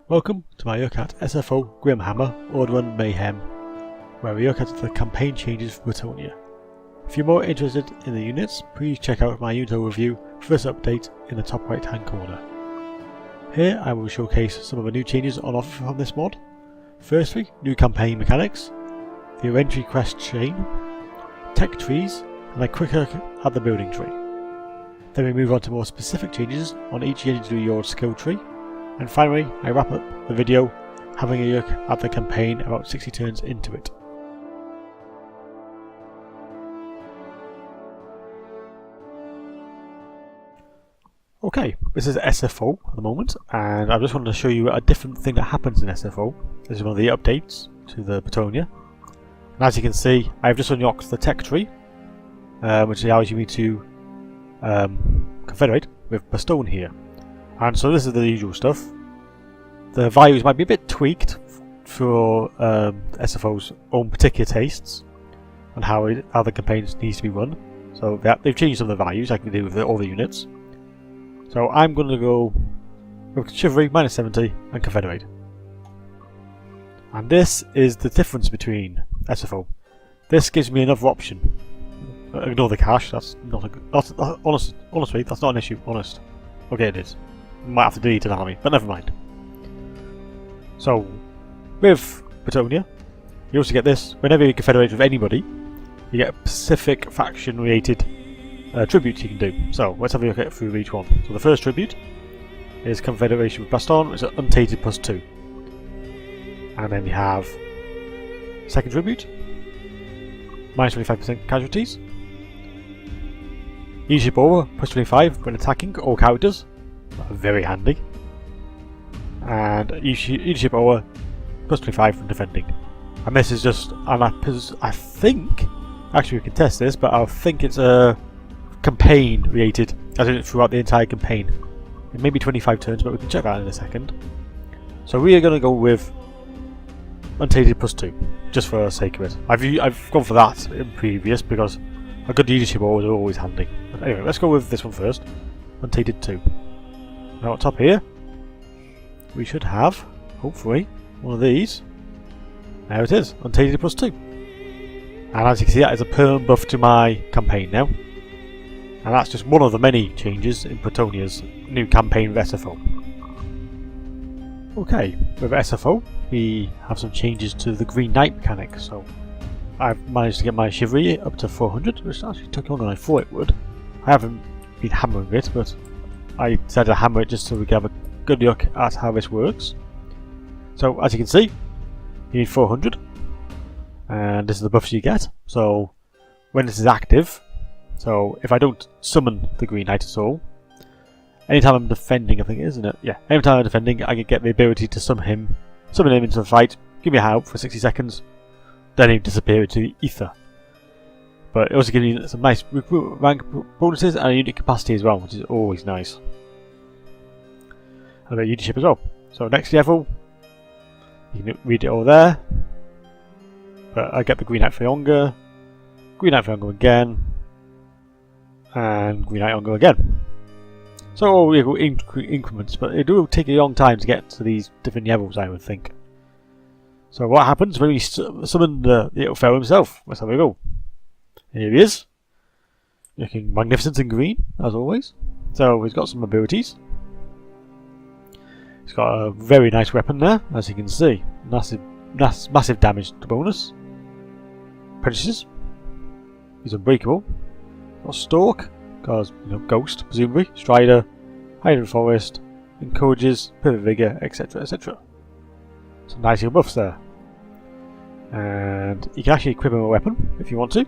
Welcome to my look at SFO Grimhammer Order Mayhem, where we look at the campaign changes for Bretonnia. If you're more interested in the units, please check out my unit overview for this update in the top right hand corner. Here I will showcase some of the new changes on offer from this mod. Firstly, new campaign mechanics, the inventory quest chain, tech trees, and a quick look at the building tree. Then we move on to more specific changes on each individual skill tree. And finally, I wrap up the video having a look at the campaign about 60 turns into it. Okay, this is SFO at the moment, and I just wanted to show you a different thing that happens in SFO. This is one of the updates to the Bretonnia. And as you can see, I've just unlocked the tech tree, which allows you to confederate with the stone here. And so this is the usual stuff. The values might be a bit tweaked for SFO's own particular tastes and how the campaign needs to be run. So they've changed some of the values, like we do with all the units. So I'm going to go with Chivalry -70 and Confederate. And this is the difference between SFO. This gives me another option. Ignore the cash, that's not a good... honestly, that's not an issue, honest. Okay, it is. Might have to delete an army, but never mind. So, with Bretonnia, you also get this. Whenever you confederate with anybody, you get a specific faction related tributes you can do. So, let's have a look at through each one. So the first tribute is Confederation with Baston, which is untainted +2. And then you have second tribute, -25% casualties. Leadership over, +25 when attacking all characters. Very handy. And leadership over, +25 from defending. And this is just, I think, actually we can test this, but I think it's a campaign related, as in throughout the entire campaign. It may be 25 turns, but we can check that in a second. So we are going to go with untainted +2, just for the sake of it. I've gone for that in previous because a good leadership over is always handy. But anyway, let's go with this one first. Untainted 2. Now up top here, we should have, hopefully, one of these. There it is, untainted +2. And as you can see, that is a permanent buff to my campaign now. And that's just one of the many changes in Bretonnia's new campaign with SFO. Okay, with SFO, we have some changes to the Green Knight mechanic. So I've managed to get my chivalry up to 400, which actually took longer than I thought it would. I haven't been hammering it, but I decided to hammer it just so we can have a good look at how this works. So as you can see, you need 400, and this is the buffs you get. So when this is active, so if I don't summon the Green Knight at all, anytime I'm defending, I think, isn't it? Yeah, anytime I'm defending, I can get the ability to summon him into the fight, give me a help for 60 seconds, then he'll disappear into the ether. But it also gives you some nice recruit rank bonuses and a unit capacity as well, which is always nice. And a bit of leadership as well. So next level, you can read it all there. But I get the Green Knight for longer, Green Knight for longer again, and Green Knight longer again. So we go increments, but it will take a long time to get to these different levels, I would think. So what happens when we summon the little fellow himself? Let's have a go. Here he is, looking magnificent in green, as always. So he's got some abilities. He's got a very nice weapon there, as you can see. Massive damage bonus. Prejudices. He's unbreakable. Got Stalk, because, Ghost, presumably. Strider, Hide in the Forest, Encourages, Perfect Vigor, etc. etc. Some nice little buffs there. And you can actually equip him a weapon if you want to.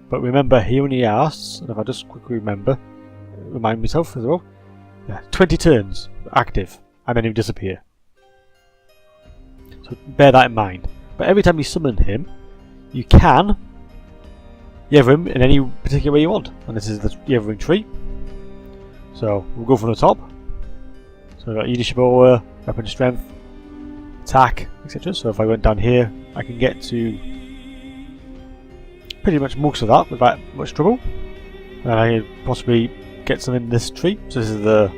But remember, he only lasts, and if I just quickly remind myself as well, 20 turns active, and then he'll disappear. So bear that in mind. But every time you summon him, you can lever him in any particular way you want. And this is the levering tree. So we'll go from the top. So we've got leadership over, weapon strength, attack, etc. So if I went down here, I can get to pretty much most of that without much trouble. And I can possibly get some in this tree. So this is the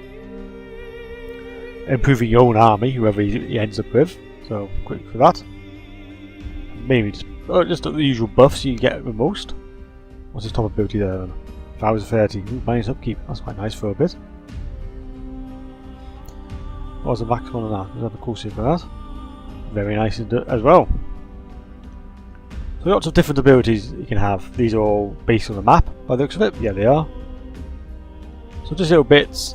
improving your own army, whoever he ends up with. So quick for that. Maybe just the usual buffs you get with most. What's his top ability there? Vows of 30. Ooh, minus upkeep. That's quite nice for a bit. What's the maximum on that? Is that the cool for that? Very nice as well. So lots of different abilities you can have. These are all based on the map by the looks of it. Yeah, they are. So just little bits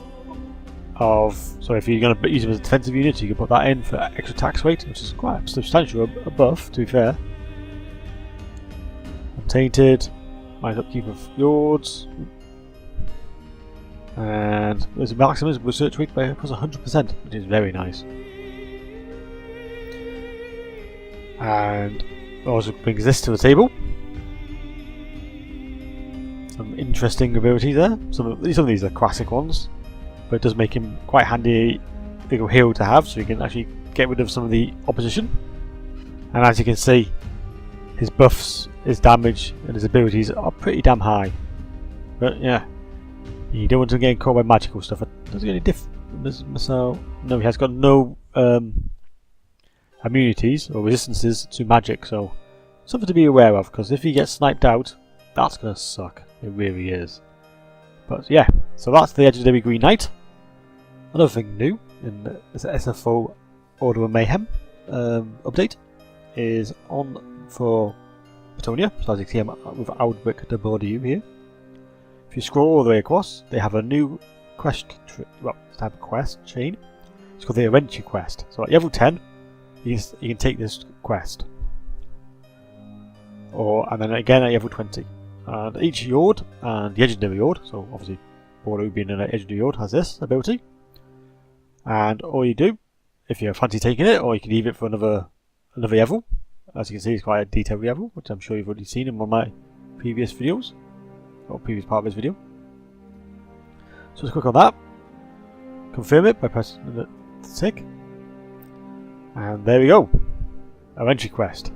of, so if you're going to use them as a defensive unit, you can put that in for extra tax rate, which is quite substantial a buff, to be fair. Untainted, minus upkeep of yards, and there's a maximum research rate by plus 100%, which is very nice. And also brings this to the table. Some interesting abilities there. Some of these are classic ones, but it does make him quite handy little hero to have, so you can actually get rid of some of the opposition. And as you can see, his buffs, his damage, and his abilities are pretty damn high. But yeah, you don't want to get caught by magical stuff. Does he get any no, he has got no immunities or resistances to magic, so something to be aware of, because if he gets sniped out, that's going to suck. It really is. But yeah, so that's the Legendary Green Knight. Another thing new in the SFO Order of Mayhem update is on for Bretonnia. So as you can see, I'm with Alberic de Bordeleaux here. If you scroll all the way across, they have a new quest type of quest chain. It's called the Adventure Quest. So at level 10, you can take this quest. And then again at level 20. And each Yord, and the Legendary Yord, so obviously Bordeleaux being an Legendary Yord, has this ability. And all you do, if you fancy taking it, or you can leave it for another level. As you can see, it's quite a detailed level, which I'm sure you've already seen in one of my previous videos, or previous part of this video. So let's click on that, confirm it by pressing the tick, and there we go, Adventure Quest.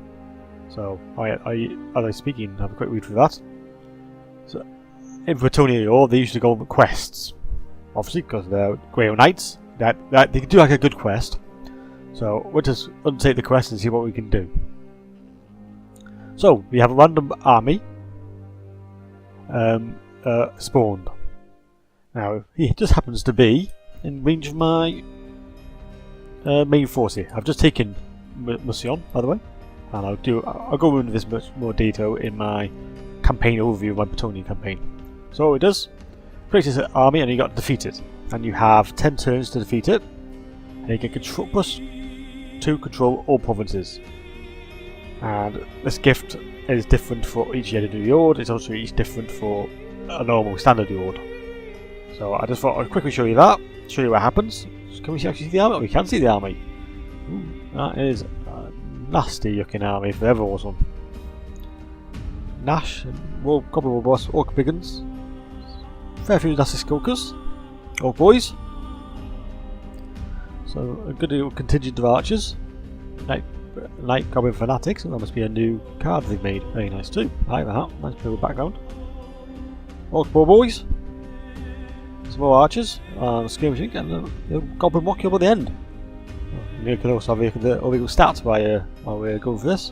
So as I'm speaking, have a quick read through that. So in Bretonnia, they usually go on quests, obviously because they're Grail Knights. That they can do like a good quest. So we'll just undertake the quest and see what we can do. So we have a random army spawned. Now he just happens to be in range of my main force here. I've just taken Mission, by the way, and I'll go into this much more detail in my campaign overview of my Bretonnia campaign. So it does create this army, and you got to defeat it, and you have 10 turns to defeat it, and you get +2 control all provinces. And this gift is different for each Legendary Yord. It's also each different for a normal standard Yord. So I just thought I'd quickly show you that, show you what happens. Can we actually see the army? We can see the army. Ooh, that is a nasty looking army if there ever was one. Nash, Goblin Boss, Orc Biggins, fair few nasty skulkers, Orc Boys. So a good little contingent of archers. Night Goblin Fanatics, that must be a new card they've made. Very nice too. I like that. Nice little background. Orc Boys. Some more archers, skirmishing, and the Goblin Walk up at the end. You can also have all the stats while we're going for this.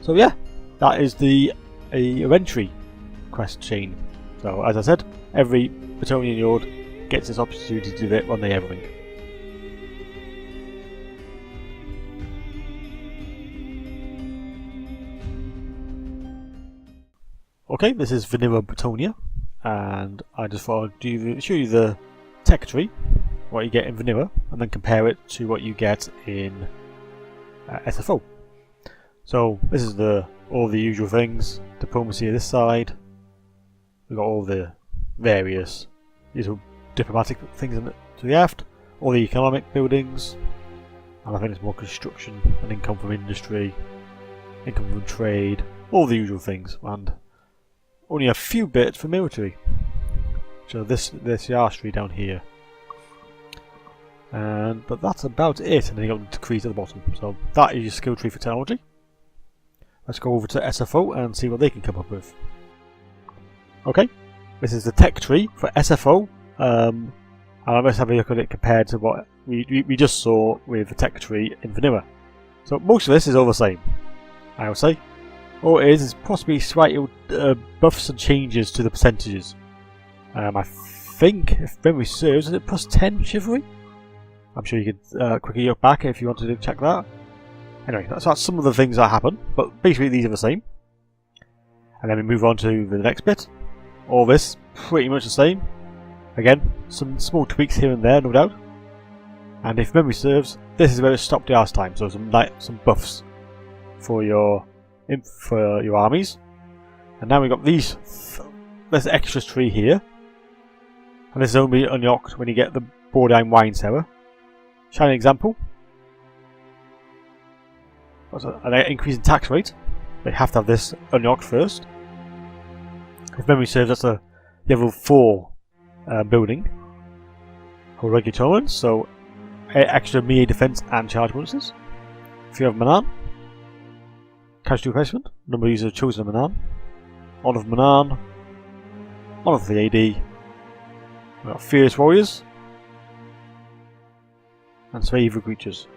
So yeah, that is the Adventure Quest chain. So as I said, every Bretonnian Yord gets this opportunity to do it on the Everlink. Okay, this is Vanilla Bretonnia, and I just thought I'd show you the tech tree, what you get in Vanilla, and then compare it to what you get in SFO. So this is all the usual things. Diplomacy on this side. We've got all the various little diplomatic things to the left, all the economic buildings, and I think it's more construction and income from industry, income from trade, all the usual things, and only a few bits for military. So this archery down here, but that's about it. And then you got the decrees at the bottom. So that is your skill tree for technology. Let's go over to SFO and see what they can come up with. Okay, this is the tech tree for SFO. And let's have a look at it compared to what we just saw with the tech tree in Vanilla. So most of this is all the same, I would say. All it is possibly slight buffs and changes to the percentages. I think, if memory serves, is it plus 10 chivalry? I'm sure you could quickly look back if you wanted to check that. Anyway, that's some of the things that happen, but basically these are the same. And then we move on to the next bit. All this, pretty much the same. Again, some small tweaks here and there, no doubt. And if memory serves, this is where it stopped last time, so some buffs for your armies. And now we've got this extra tree here. And this is only unlocked when you get the Borderline Wine Cellar. Shining example. An increase in tax rate. They have to have this unlocked first. If memory serves, that's a level 4 building for regular tolerance, so extra melee defense and charge bonuses. If you have Manan, casualty replacement, number of users chosen of Manan, Honor of Manan, Honor of the AD, we've got Fierce Warriors, and Sway Evil Creatures.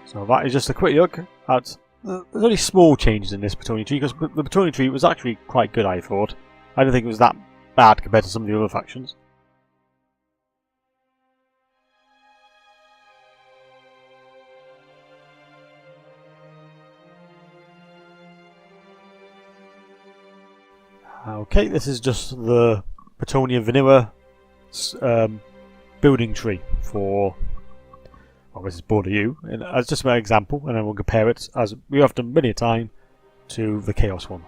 So that is just a quick look at. There's only small changes in this Bretonnia tree, because the Bretonnia tree was actually quite good, I thought. I don't think it was that bad compared to some of the other factions. Okay, this is just the Bretonnia Vanilla building tree for, well, this is Bordeleaux, and as just an example, and then we'll compare it, as we have done many a time, to the Chaos one.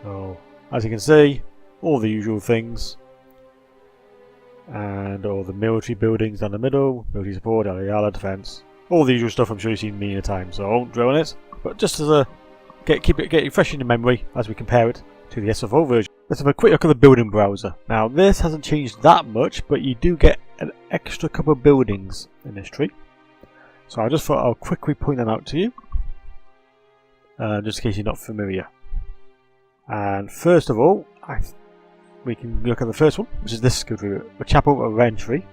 So, as you can see, all the usual things, and all the military buildings down the middle, military support, yada defense, all the usual stuff I'm sure you've seen many a time, so I won't dwell on it, but just as a get it fresh in your memory as we compare it to the SFO version. Let's have a quick look at the building browser. Now this hasn't changed that much, but you do get an extra couple of buildings in this tree. So I just thought I'll quickly point them out to you, just in case you're not familiar. And first of all, we can look at the first one, which is this skill tree, the Chapel of Entry.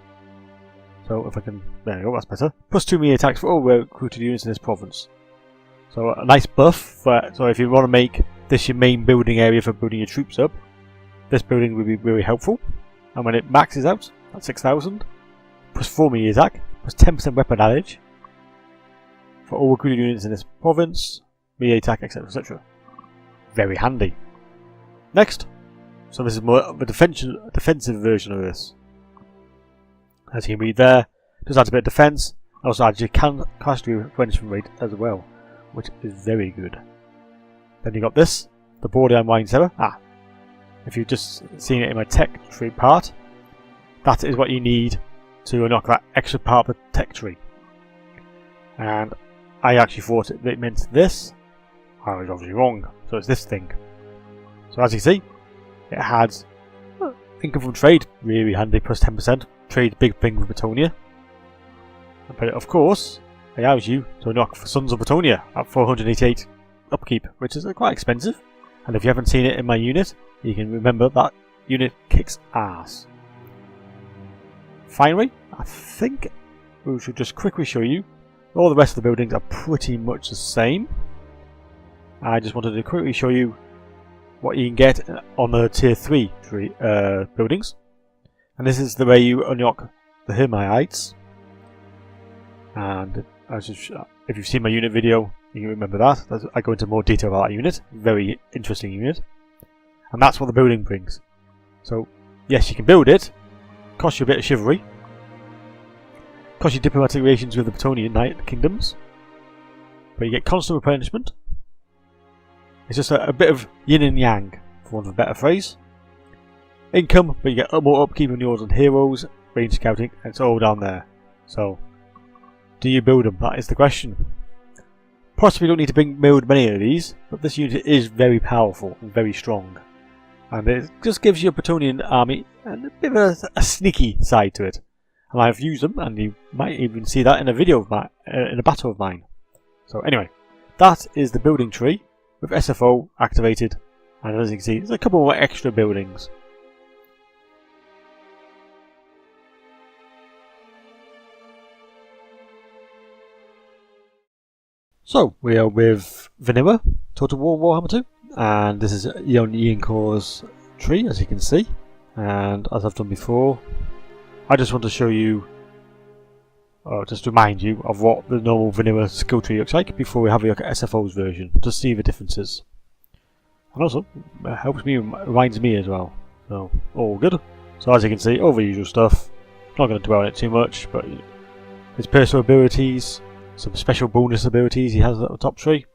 So if I can, there we go, that's better. Plus 2 melee attacks for all recruited units in this province. So a nice buff, so if you want to make this your main building area for building your troops up, this building will be very helpful. And when it maxes out at 6,000, plus 4 melee attack, plus 10% weapon damage for all recruited units in this province, melee attack, etc, etc. Very handy. Next, so this is more of a defensive version of this. As you can read there, just adds a bit of defense, also adds your casualty replenishment rate as well, which is very good. Then you got this, the Borderline Wine Cellar. If you've just seen it in my tech tree part, that is what you need to unlock that extra part of the tech tree. And I actually thought it meant this. I was obviously wrong, so it's this thing. So as you see, it has income from trade, really handy, plus 10%. Trade big thing with Bretonnia. But it, of course, allows you to unlock for Sons of Bretonnia at 488 upkeep, which is quite expensive. And if you haven't seen it in my unit, you can remember that unit kicks ass. Finally, I think we should just quickly show you all the rest of the buildings are pretty much the same. I just wanted to quickly show you what you can get on the tier 3 buildings. And this is the way you unlock the Hermaites. And if you've seen my unit video, you can remember that. I go into more detail about that unit. Very interesting unit. And that's what the building brings. So, yes, you can build it. Costs you a bit of chivalry. Costs you diplomatic relations with the Bretonnian Knight Kingdoms. But you get constant replenishment. It's just a bit of yin and yang, for want of a better phrase. Income, but you get more upkeep on yours and heroes, range scouting, and it's all down there. So, do you build them? That is the question. Possibly don't need to build many of these, but this unit is very powerful and very strong. And it just gives you a Bretonnian army and a bit of a sneaky side to it. And I've used them, and you might even see that in a video of mine, in a battle of mine. So anyway, that is the building tree with SFO activated, and as you can see, there's a couple more extra buildings. So we are with Vanilla Total War Warhammer 2, and this is Ian Core's tree, as you can see. And as I've done before, I just want to show you, just remind you of what the normal vanilla skill tree looks like before we have a look at SFO's version, to see the differences. And also, it helps me, reminds me as well. So, all good. So as you can see, all the usual stuff. Not going to dwell on it too much, but his personal abilities, some special bonus abilities he has at the top tree.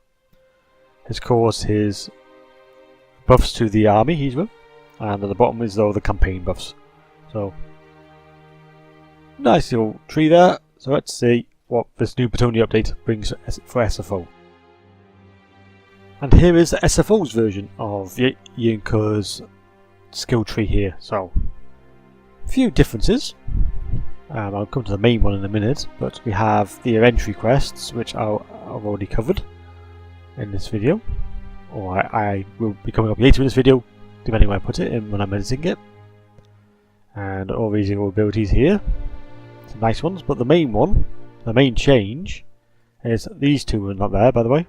Of course, his buffs to the army he's with. And at the bottom is all the campaign buffs. So, nice little tree there. So let's see what this new Bretonnia update brings for SFO. And here is SFO's version of Ian Core's skill tree here. So, a few differences. I'll come to the main one in a minute, but we have the entry quests, which I've already covered in this video, or I will be coming up later in this video, depending where I put it in when I'm editing it. And all these abilities here, some nice ones, but the main one, the main change, is these two are not there, by the way.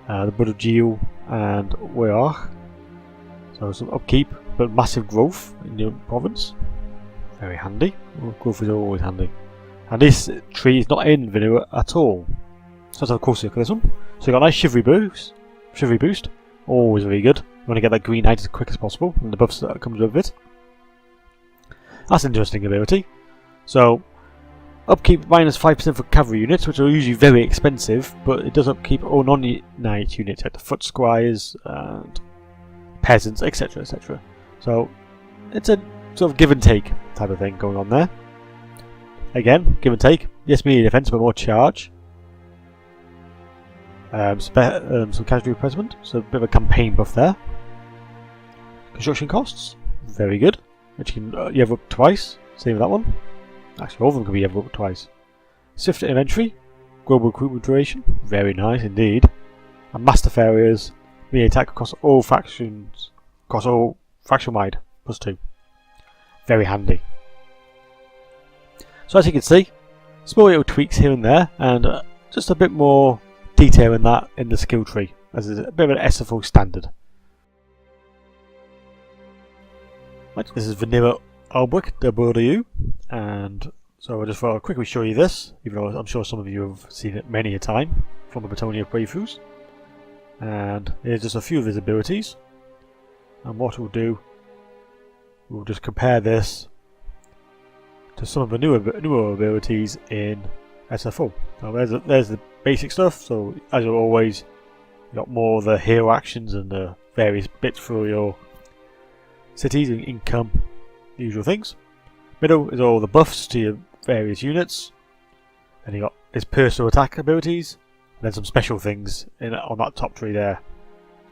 The Bordeleaux and Warhammer. So some upkeep, but massive growth in your province. Very handy. Growth is always handy. And this tree is not in vanilla at all. So let's have a closer look at this one. So you've got a nice chivalry boost. Always very good. You want to get that green knight as quick as possible, and the buffs that comes with it. That's an interesting ability. So, upkeep minus 5% for cavalry units, which are usually very expensive, but it does upkeep all non-knight units, like the foot squires and peasants, etc, etc. So, it's a sort of give and take type of thing going on there. Again, give and take. Yes, melee defense, but more charge. Some casualty replacement, so a bit of a campaign buff there. Construction costs, very good, which you can level up twice. Same with that one. Actually, all of them can be leveled up twice. Swifter inventory, global recruitment duration, very nice indeed. And master farriers, melee attack across all factions, across all faction wide, +2. Very handy. So as you can see, small little tweaks here and there, and just a bit more detail in that in the skill tree, as is a bit of an SFO standard. Right, this is vanilla Alberic de Bordeleaux, and so I just thought I'll quickly show you this, even though I'm sure some of you have seen it many a time from the Bretonnia playthroughs. And here's just a few of his abilities, and what we'll do, we'll just compare this to some of the newer abilities in SFO. Now there's the basic stuff. So as always, you got more of the hero actions and the various bits for your cities and income, the usual things. Middle is all the buffs to your various units. And you got his personal attack abilities, and then some special things on that top tree there.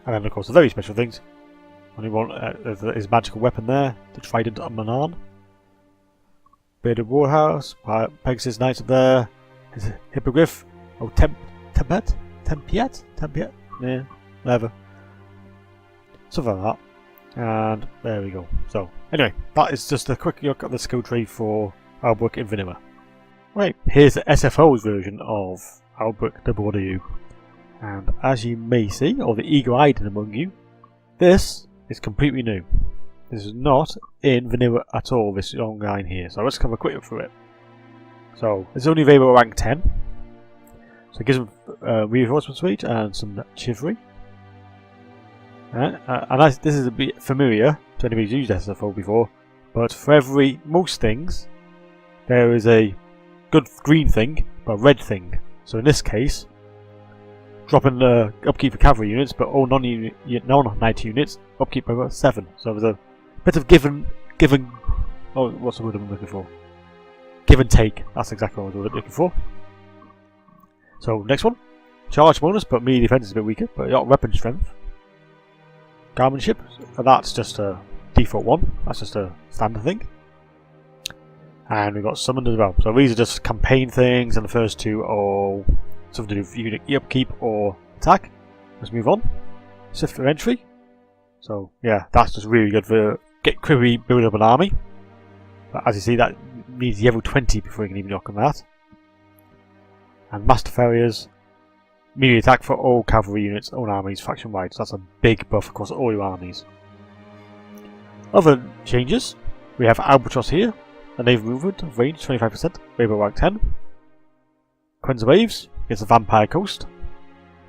And then of course the very special things. Only one his magical weapon there, the Trident of Manan. Bearded Warhouse, Pegasus Knight up there, his Hippogriff, Tempiet, yeah, whatever. Something like that. And there we go. So, anyway, that is just a quick look at the skill tree for Alberic in vanilla. Right, here's the SFO's version of Alberic de Bordeleaux. And as you may see, or the eagle-eyed among you, this is completely new. This is not in vanilla at all, this long line here. So let's have a quick look through it. So, it's only available at rank 10. So it gives them reinforcement suite and some chivalry. And this is a bit familiar to anybody who's used SFO before, but for most things, there is a good green thing, but a red thing. So in this case, dropping the upkeep for cavalry units, but all non-knight units, upkeep by about 7. So there's a bit of give and oh, what's the word I'm looking for? Give and take, that's exactly what I was looking for. So next one, charge bonus, but melee defense is a bit weaker, but you got weapon strength. Guardianship, that's just a default one, that's just a standard thing. And we've got summoned as well. So these are just campaign things, and the first two are something to do with unit upkeep or attack. Let's move on. Swifter entry. So yeah, that's just really good for quickly building up an army. But as you see, that needs level 20 before you can even knock on that. And master farriers, Melee attack for all cavalry units, own armies, faction-wide. So that's a big buff across all your armies. Other changes, we have Albatross here, a naval movement, range 25%, wave at rank 10. Quenza Waves against the Vampire Coast.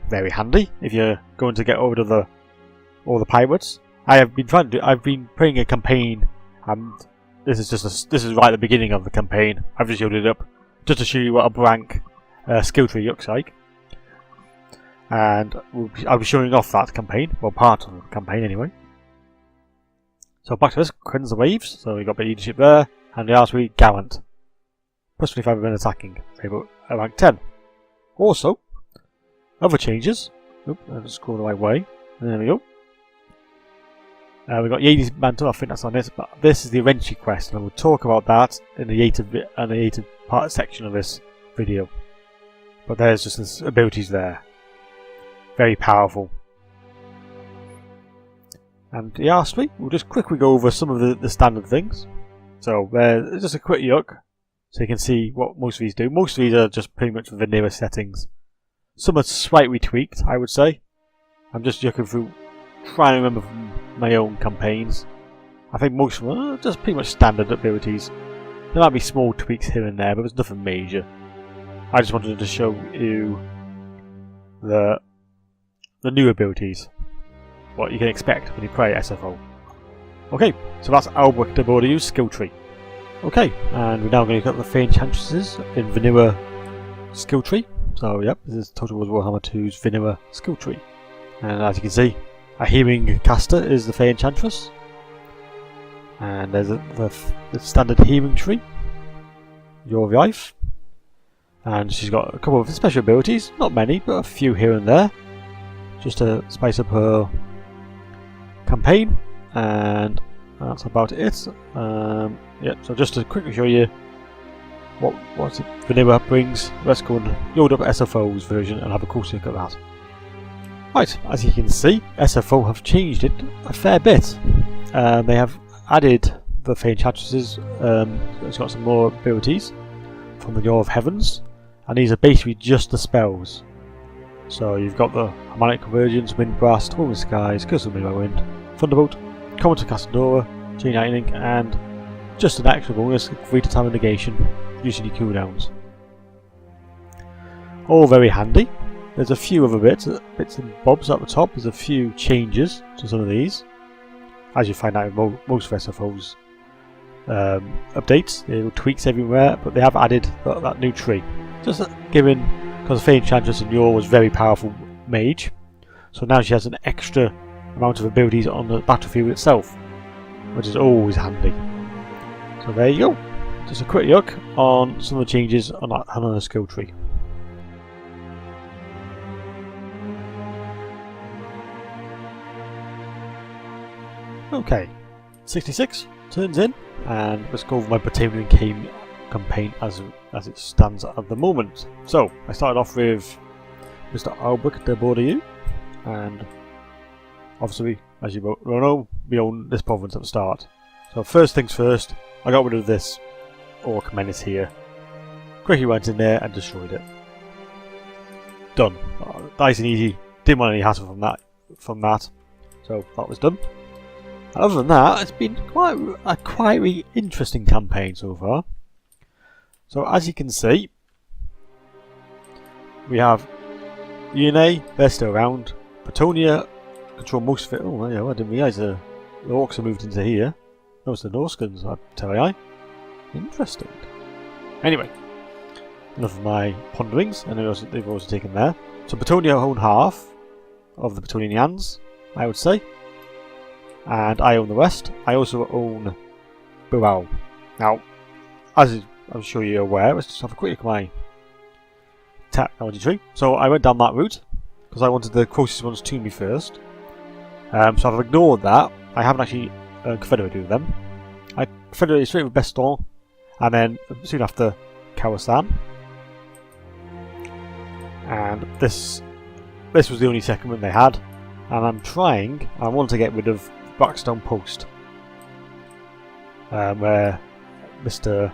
Very handy if you're going to get rid of all the pirates. I've been playing a campaign, and this is right at the beginning of the campaign. I've just loaded it up just to show you what a blank skill tree looks like. And I'll be showing off that campaign, well, part of the campaign anyway. So back to this, Quenza Waves. So we got a bit of leadership there, and the last week Gallant. Plus 25 men attacking, favorite at rank 10. Also, other changes. Oop, I'll just scroll the right way. And there we go. We've got Yadi's Mantle, I think that's on this, but this is the Eventually quest, and I will talk about that in the Yated part section of this video. But there's just his abilities there. Very powerful. And lastly, we'll just quickly go over some of the standard things. So there's just a quick look, so you can see what most of these do. Most of these are just pretty much vanilla settings. Some are slightly tweaked, I would say. I'm just looking through, trying to remember from my own campaigns. I think most of them are just pretty much standard abilities. There might be small tweaks here and there, but there's nothing major. I just wanted to show you the new abilities. What you can expect when you play SFO. Okay, so that's Alberic de Bordeleaux's skill tree. Okay, and we're now going to look at the Fay Enchantresses in vanilla skill tree. So yep, this is Total War Warhammer 2's vanilla skill tree. And as you can see, a healing caster is the Fay Enchantress. And there's the standard healing tree, Your Life. And she's got a couple of special abilities, not many, but a few here and there. Just to spice up her campaign, and that's about it. Yeah, so just to quickly show you what vanilla brings, let's go and load up SFO's version and have a closer look at that. Right, as you can see, SFO have changed it a fair bit. They have added the Fay Enchantresses. It's got some more abilities from the Law of Heavens, and these are basically just the spells. So you've got the Harmonic Convergence, Wind Blast, Rolling Skies, Curse of Midnight Wind, Thunderbolt, Common to Castadora, Chain Lightning, and just an extra bonus, Greater Time of Negation, reducing your cooldowns. All very handy. There's a few other bits and bobs at the top. There's a few changes to some of these, as you find out in most of SFO's updates. There are tweaks everywhere, but they have added that new tree. Just given, because Fay Enchantress in Yore was very powerful mage, so now she has an extra amount of abilities on the battlefield itself, which is always handy. So there you go. Just a quick look on some of the changes on the skill tree. Okay, 66 turns in, and let's go over my Bretonnia campaign as it stands at the moment. So I started off with Mr. Alberic de Bordeleaux, and obviously, as you know, we own this province at the start. So first things first, I got rid of this orc menace here. Quickly went in there and destroyed it. Done. Nice and easy. Didn't want any hassle from that. So that was done. Other than that, it's been quite a interesting campaign so far. So as you can see, we have Yune, they're still around. Bretonnia control most of it. Oh yeah, I didn't realise the orcs have moved into here. No, it's the Norskins, I tell you. Interesting. Anyway, enough of my ponderings, and they've also taken there. So Bretonnia own half of the Bretonnians, I would say. And I own the rest. I also own Bilbao. Now, as I'm sure you're aware, let's just have a quick look at my technology tree. So I went down that route because I wanted the closest ones to me first. So I've ignored that. I haven't actually confederated with them. I confederated straight with Beston, and then soon after Kawasan. And this was the only settlement they had, and I want to get rid of Blackstone Post, where Mr.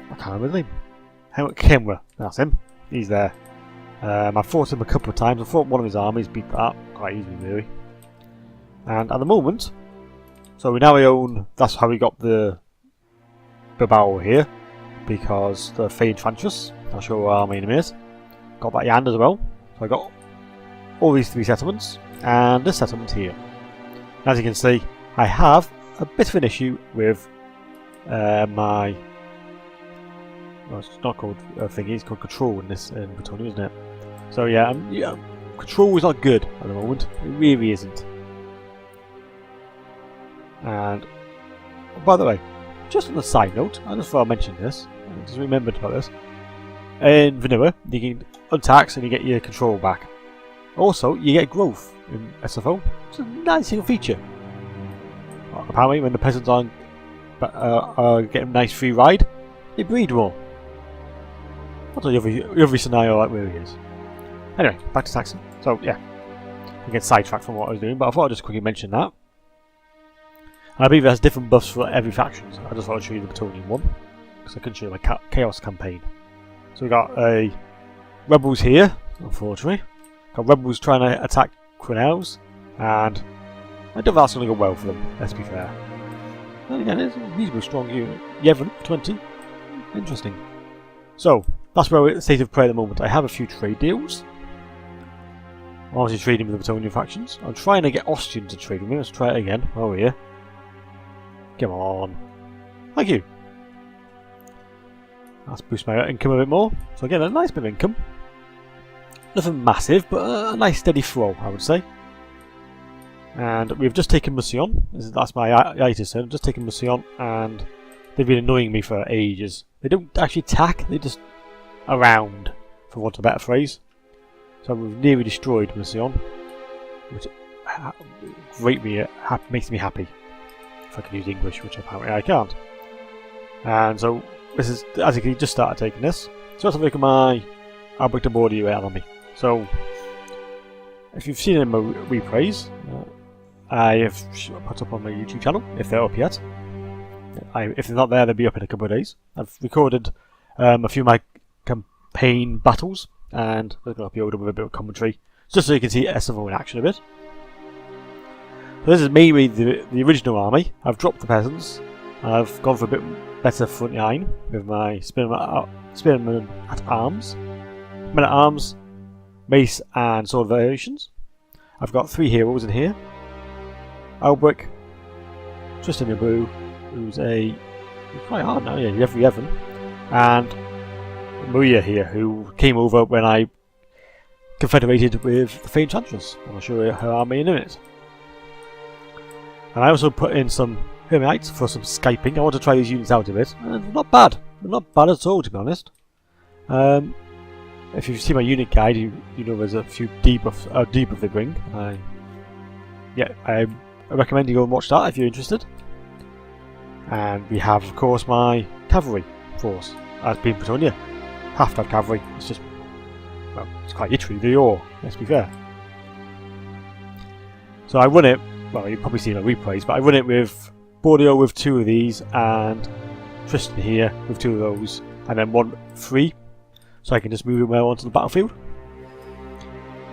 I can't remember his name. Kimra, that's him. He's there. I've fought him a couple of times. I fought one of his armies, beat that quite easily really. And at the moment, so we own, that's how we got the barrel here, because the Fay Enchantress, I'll show our army in a minute, got that Yand as well. So I got all these 3 settlements, and this settlement here. And as you can see, I have a bit of an issue with my, well, it's not called thingy, it's called control in Bretonnia, isn't it? So yeah, control is not good at the moment. It really isn't. And by the way, just on a side note, I just thought I'd mention this. I just remembered about this. In vanilla, you can untax and you get your control back. Also, you get growth in SFO. It's a nice little feature. Apparently, when the peasants are getting a nice free ride, they breed more. That's every scenario that really is. Anyway, back to taxing. So yeah, I get sidetracked from what I was doing, but I thought I'd just quickly mention that. And I believe it has different buffs for every faction. So I just thought I'd show you the Bretonnian one, because I couldn't show you my Chaos campaign. So we got rebels here, unfortunately. Got rebels trying to attack Quinels, and I don't think that's going to go well for them, let's be fair. And again, it's a reasonably strong unit. Yevon, 20. Interesting. So, that's where we're at the state of play at the moment. I have a few trade deals. I'm obviously trading with the Bretonnian factions. I'm trying to get Austrian to trade with me. Let's try it again. Oh, here. Come on. Thank you. Let's boost my income a bit more. So again, a nice bit of income. Nothing massive, but a nice steady flow, I would say. And we've just taken Mission. That's my itis. I've just taken Mission, and they've been annoying me for ages. They don't actually attack, they just around, for want of a better phrase. So we've nearly destroyed Mission, which makes me happy. If I can use English, which apparently I can't. And so this is, as you can just started taking this. So let's have a look at my Alberic de Bordeleaux army. So if you've seen any of my replays, I have put up on my YouTube channel, if they're up yet. If they're not there, they'll be up in a couple of days. I've recorded a few of my campaign battles, and they're going to upload them with a bit of commentary, just so you can see SFO in action a bit. So this is mainly the original army. I've dropped the peasants, and I've gone for a bit better front line with my spearmen at arms, men at arms, mace and sword variations. I've got 3 heroes in here. Alberic, Tristan Yabu, who's quite hard now, yeah, Yevon, and Maria here, who came over when I confederated with the Fay Enchantress. I'll show you her army in a minute. And I also put in some Hermites for some Skyping. I want to try these units out a bit. Not bad. Not bad at all, to be honest. If you see my unit guide, you know there's a few debuffs they bring. I recommend you go and watch that if you're interested. And we have, of course, my cavalry force. As being Bretonnia, have to have cavalry. It's just, well, it's quite literally the ore, let's be fair. So I run it, well, you've probably seen my replays, but I run it with Bordeleaux with 2 of these, and Tristan here with 2 of those, and then 1 free, so I can just move him well onto the battlefield.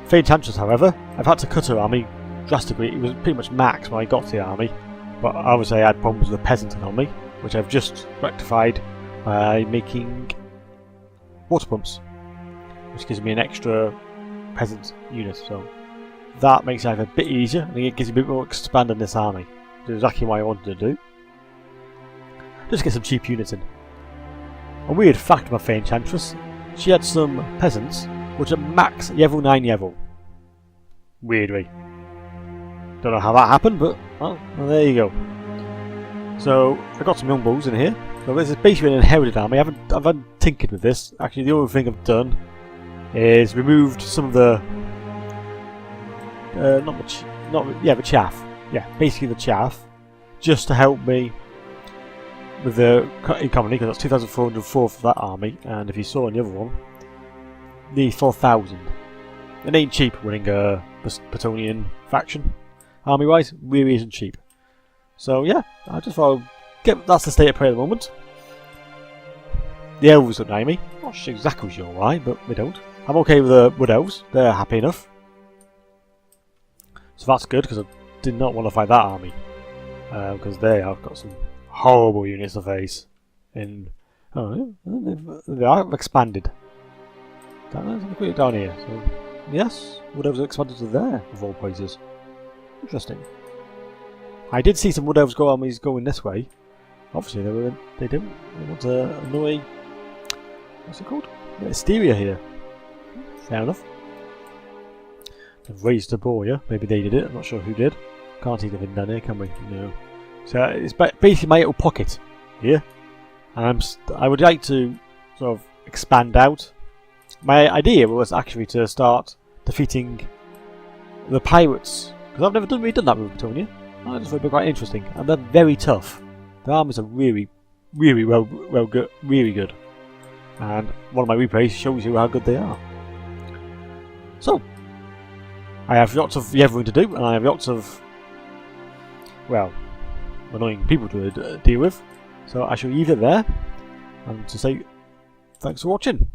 Fay Enchantress, however, I've had to cut her army drastically. It was pretty much max when I got to the army, but obviously I had problems with the peasant army, which I've just rectified by making water pumps, which gives me an extra peasant unit. So that makes life a bit easier, and it gives me a bit more expand in this army. Which is exactly what I wanted to do. Just get some cheap units in. A weird fact about Fay Enchantress, she had some peasants which are max level 9 level. Weirdly. Don't know how that happened, but well, there you go. So I've got some young bulls in here. So this is basically an inherited army. I haven't tinkered with this. Actually, the only thing I've done is removed some of the the chaff. Yeah, basically the chaff, just to help me with the economy, because that's 2,404 for that army, and if you saw on the other one, the 4,000. It ain't cheap winning a Bretonnian faction, army-wise. Really isn't cheap. So yeah, I just thought that's the state of play at the moment. The elves don't know me. Not sure exactly sure why, but they don't. I'm okay with the Wood Elves. They're happy enough. So that's good, because I did not want to fight that army. Because they have got some horrible units to face. Oh, they are expanded. Down here. So, yes, Wood Elves are expanded to there, of all places. Interesting. I did see some Wood Elves armies going this way. Obviously, they didn't. They want to annoy. What's it called? The Hysteria here. Fair enough. They've raised the Boya. Maybe they did it. I'm not sure who did. Can't see anything down here, can we? No. So it's basically my little pocket here. And I would like to sort of expand out. My idea was actually to start defeating the pirates. Because I've never really done that with Bretonnia. I just thought it'd be quite interesting. And they're very tough. The armies are really good, really good. And one of my replays shows you how good they are. So, I have lots of Yevrin to do, and I have lots of, well, annoying people to deal with. So I shall leave it there, and to say thanks for watching.